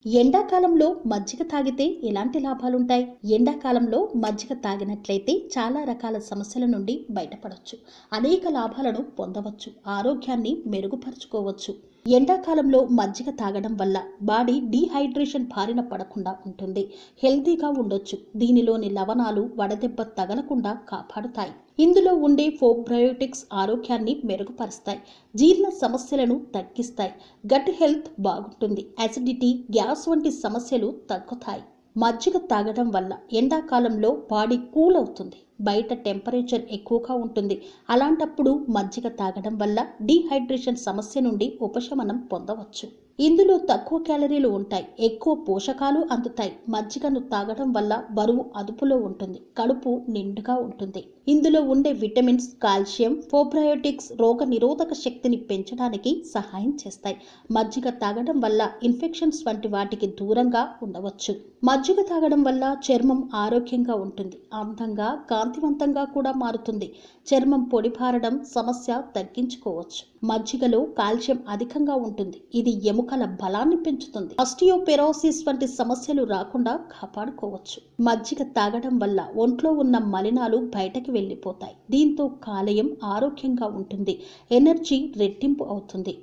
ఎండాకాలంలో మజ్జిగ తాగితే ఎలాంటి లాభాలుంటాయి? ఎండాకాలంలో మజ్జిగ తాగినట్లయితే చాలా రకాల సమస్యల నుండి బయటపడొచ్చు. అనేక లాభాలను పొందవచ్చు. ఆరోగ్యాన్ని మెరుగుపరుచుకోవచ్చు. ఎండాకాలంలో మజ్జిగ తాగడం వల్ల బాడీ డీహైడ్రేషన్ బారిన పడకుండా ఉంటుంది. హెల్తీగా ఉండొచ్చు. దీనిలోని లవణాలు వడదెబ్బ తగలకుండా కాపాడుతాయి. ఇందులో ఉండే ప్రోబయోటిక్స్ ఆరోగ్యాన్ని మెరుగుపరుస్తాయి. జీర్ణ సమస్యలను తగ్గిస్తాయి. గట్ హెల్త్ బాగుంటుంది. అసిడిటీ, గ్యాస్ వంటి సమస్యలు తగ్గుతాయి. మజ్జిగ తాగడం వల్ల ఎండాకాలంలో బాడీ కూల్ అవుతుంది. బయట టెంపరేచర్ ఎక్కువగా ఉంటుంది. అలాంటప్పుడు మజ్జిగ తాగడం వల్ల డీహైడ్రేషన్ సమస్య నుండి ఉపశమనం పొందవచ్చు. ఇందులో తక్కువ క్యాలరీలు ఉంటాయి. ఎక్కువ పోషకాలు అందుతాయి. మజ్జిగను తాగడం వల్ల బరువు అదుపులో ఉంటుంది. కడుపు నిండుగా ఉంటుంది. ఇందులో ఉండే విటమిన్స్, కాల్షియం, ప్రోబయోటిక్స్ రోగ నిరోధక శక్తిని పెంచడానికి సహాయం చేస్తాయి. మజ్జిగ తాగడం వల్ల ఇన్ఫెక్షన్స్ వంటి వాటికి దూరంగా ఉండవచ్చు. మజ్జిగ తాగడం వల్ల చర్మం ఆరోగ్యంగా ఉంటుంది. అందంగా, కాంతివంతంగా కూడా మారుతుంది. చర్మం పొడిబారడం సమస్య తగ్గించుకోవచ్చు. మజ్జిగలో కాల్షియం అధికంగా ఉంటుంది. ఇది ఎముకల బలాన్ని పెంచుతుంది. ఆస్టియోపెరోసిస్ వంటి సమస్యలు రాకుండా కాపాడుకోవచ్చు. మజ్జిగ తాగడం వల్ల ఒంట్లో ఉన్న మలినాలు బయటకి వెళ్ళిపోతాయి. దీంతో కాలేయం ఆరోగ్యంగా ఉంటుంది. ఎనర్జీ రెట్టింపు అవుతుంది.